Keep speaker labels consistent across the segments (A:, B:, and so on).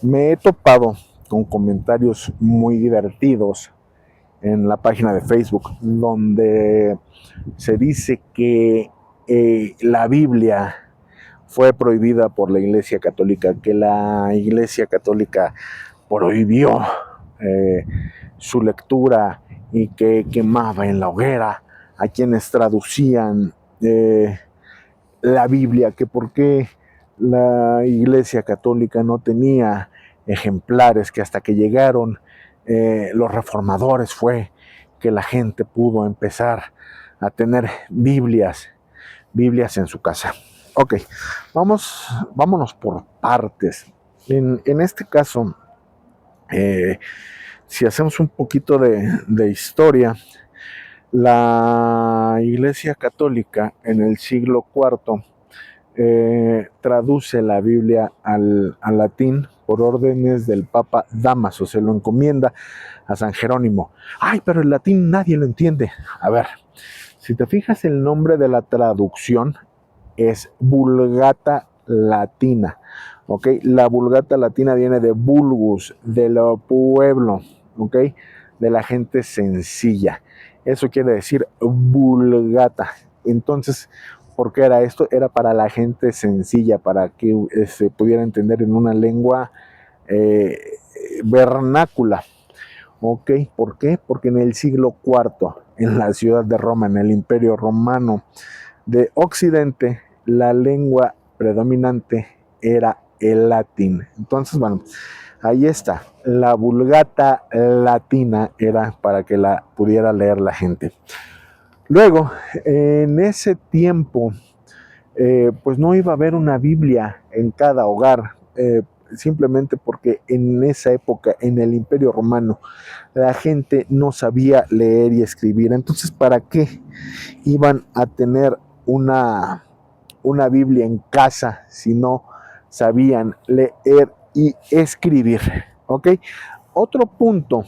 A: Me he topado con comentarios muy divertidos en la página de Facebook, donde se dice que la Biblia fue prohibida por la Iglesia Católica, que la Iglesia Católica prohibió eh, su lectura y que quemaba en la hoguera a quienes traducían la Biblia, que por qué la Iglesia Católica no tenía ejemplares, que hasta que llegaron los reformadores fue que la gente pudo empezar a tener Biblias en su casa. Ok, vámonos por partes. En este caso, si hacemos un poquito de historia, la Iglesia Católica en el siglo IV traduce la Biblia al latín por órdenes del Papa Dámaso, se lo encomienda a San Jerónimo. Ay, pero el latín nadie lo entiende. A ver, si te fijas, el nombre de la traducción es Vulgata Latina. ¿Ok? La Vulgata Latina viene de vulgus, del pueblo, ¿ok? De la gente sencilla. Eso quiere decir vulgata. Entonces, ¿por qué era esto? Era para la gente sencilla, para que se pudiera entender en una lengua eh, vernácula. ¿Ok? ¿Por qué? Porque en el siglo IV, en la ciudad de Roma, en el Imperio Romano de Occidente, la lengua predominante era el latín. Entonces, bueno, ahí está. La Vulgata Latina era para que la pudiera leer la gente. Luego, en ese tiempo, pues no iba a haber una Biblia en cada hogar, simplemente porque en esa época, en el Imperio Romano, la gente no sabía leer y escribir. Entonces, ¿para qué iban a tener una Biblia en casa si no sabían leer y escribir? ¿Ok? Otro punto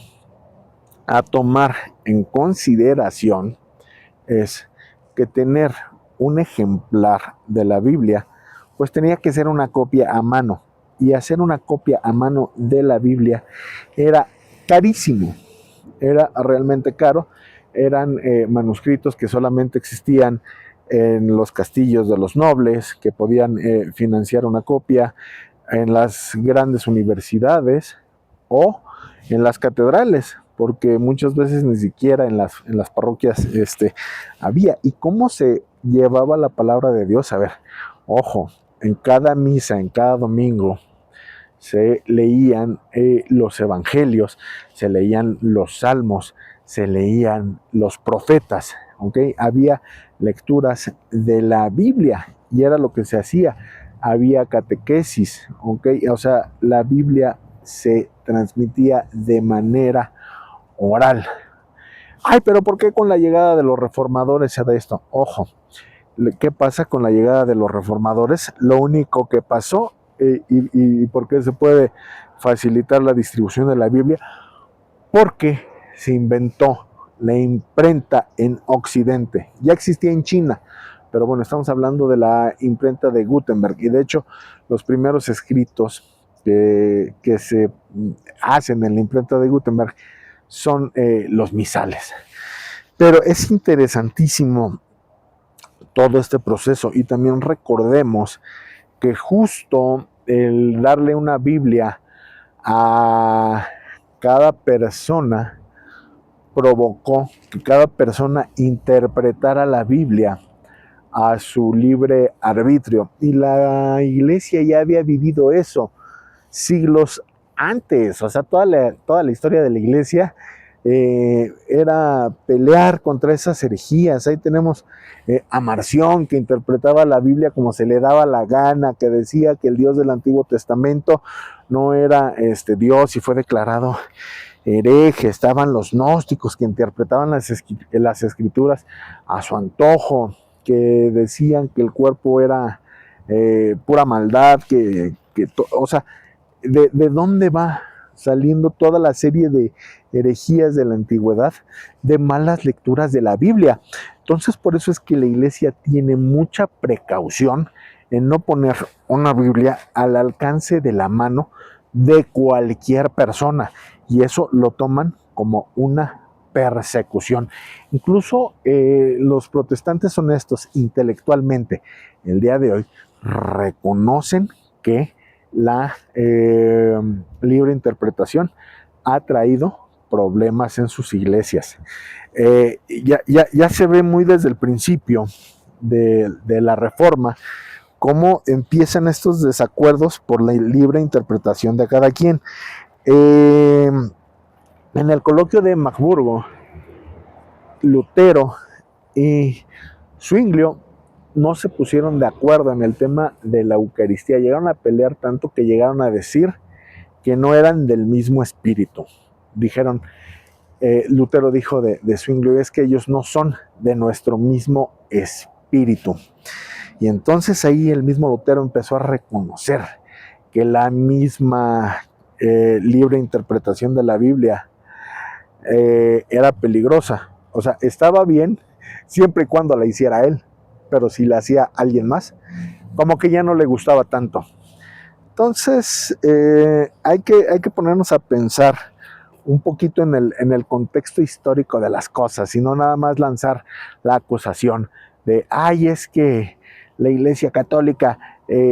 A: a tomar en consideración es que tener un ejemplar de la Biblia, pues tenía que ser una copia a mano. Y hacer una copia a mano de la Biblia era carísimo, era realmente caro. Eran manuscritos que solamente existían en los castillos de los nobles, que podían financiar una copia, en las grandes universidades o en las catedrales, porque muchas veces ni siquiera en las parroquias había. ¿Y cómo se llevaba la palabra de Dios? A ver, ojo, en cada misa, en cada domingo, se leían los evangelios, se leían los salmos, se leían los profetas, ¿ok? Había lecturas de la Biblia y era lo que se hacía. Había catequesis, ¿ok? O sea, la Biblia se transmitía de manera oral. Ay, pero ¿por qué con la llegada de los reformadores se da esto? Ojo, ¿qué pasa con la llegada de los reformadores? Lo único que pasó, y por qué se puede facilitar la distribución de la Biblia, porque se inventó la imprenta en Occidente. Ya existía en China, pero bueno, estamos hablando de la imprenta de Gutenberg, y de hecho los primeros escritos que se hacen en la imprenta de Gutenberg son los misales. Pero es interesantísimo todo este proceso, y también recordemos que justo el darle una Biblia a cada persona provocó que cada persona interpretara la Biblia a su libre arbitrio, y la iglesia ya había vivido eso siglos antes. O sea, toda la historia de la iglesia era pelear contra esas herejías. Ahí tenemos a Marción, que interpretaba la Biblia como se le daba la gana, que decía que el Dios del Antiguo Testamento no era Dios, y fue declarado hereje. Estaban los gnósticos, que interpretaban las escrituras a su antojo, que decían que el cuerpo era pura maldad, o sea, ¿de dónde va saliendo toda la serie de herejías de la antigüedad? De malas lecturas de la Biblia. Entonces, por eso es que la iglesia tiene mucha precaución en no poner una Biblia al alcance de la mano de cualquier persona, y eso lo toman como una persecución. Incluso los protestantes honestos intelectualmente el día de hoy reconocen que la libre interpretación ha traído problemas en sus iglesias. Ya se ve muy desde el principio de la Reforma cómo empiezan estos desacuerdos por la libre interpretación de cada quien. En el coloquio de Magburgo, Lutero y Zwinglio no se pusieron de acuerdo en el tema de la Eucaristía. Llegaron a pelear tanto que llegaron a decir que no eran del mismo espíritu. Dijeron, Lutero dijo de Zwinglio, es que ellos no son de nuestro mismo espíritu. Y entonces ahí el mismo Lutero empezó a reconocer que la misma libre interpretación de la Biblia era peligrosa. O sea, estaba bien siempre y cuando la hiciera él, pero si la hacía alguien más, como que ya no le gustaba tanto. Entonces hay que ponernos a pensar un poquito en el contexto histórico de las cosas y no nada más lanzar la acusación de, ay, es que la Iglesia Católica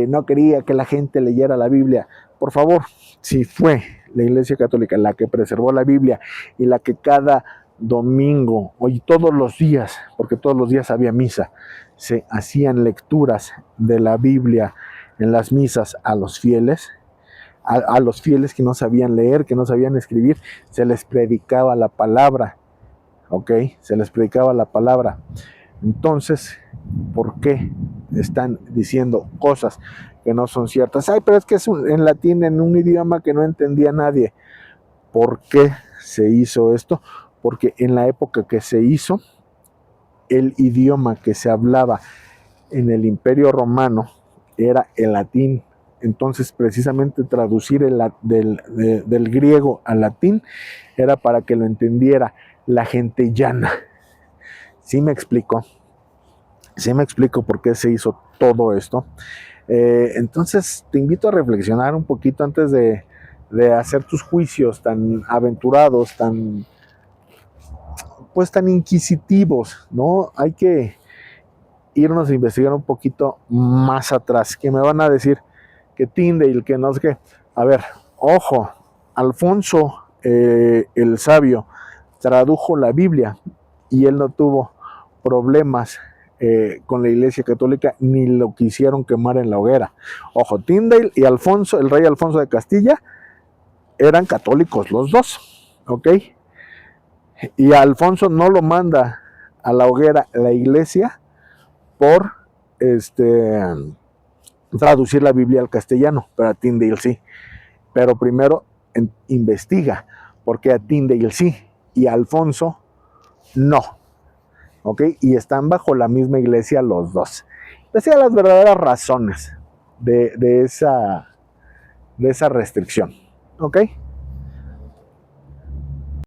A: no quería que la gente leyera la Biblia. Por favor, si fue la Iglesia Católica la que preservó la Biblia y la que cada domingo, hoy todos los días, porque todos los días había misa, se hacían lecturas de la Biblia en las misas a los fieles, a los fieles que no sabían leer, que no sabían escribir, se les predicaba la palabra, ¿ok? Se les predicaba la palabra. Entonces, ¿por qué están diciendo cosas que no son ciertas? Ay, pero es que es en latín, en un idioma que no entendía nadie. ¿Por qué se hizo esto? Porque en la época que se hizo, el idioma que se hablaba en el Imperio Romano era el latín. Entonces, precisamente traducir del griego al latín era para que lo entendiera la gente llana. ¿Sí me explico? ¿Sí me explico por qué se hizo todo esto? Entonces, te invito a reflexionar un poquito antes de hacer tus juicios tan aventurados, tan inquisitivos, ¿no? Hay que irnos a investigar un poquito más atrás, que me van a decir que Tyndale, que no sé qué. A ver, ojo, Alfonso el Sabio tradujo la Biblia y él no tuvo problemas con la Iglesia Católica ni lo quisieron quemar en la hoguera. Ojo, Tyndale y Alfonso, el rey Alfonso de Castilla, eran católicos los dos, ¿ok? Y a Alfonso no lo manda a la hoguera la Iglesia por traducir la Biblia al castellano, pero a Tyndale sí. Pero primero investiga, porque a Tyndale sí y a Alfonso no. ¿Ok? Y están bajo la misma iglesia los dos. Decía las verdaderas razones de esa restricción. ¿Ok?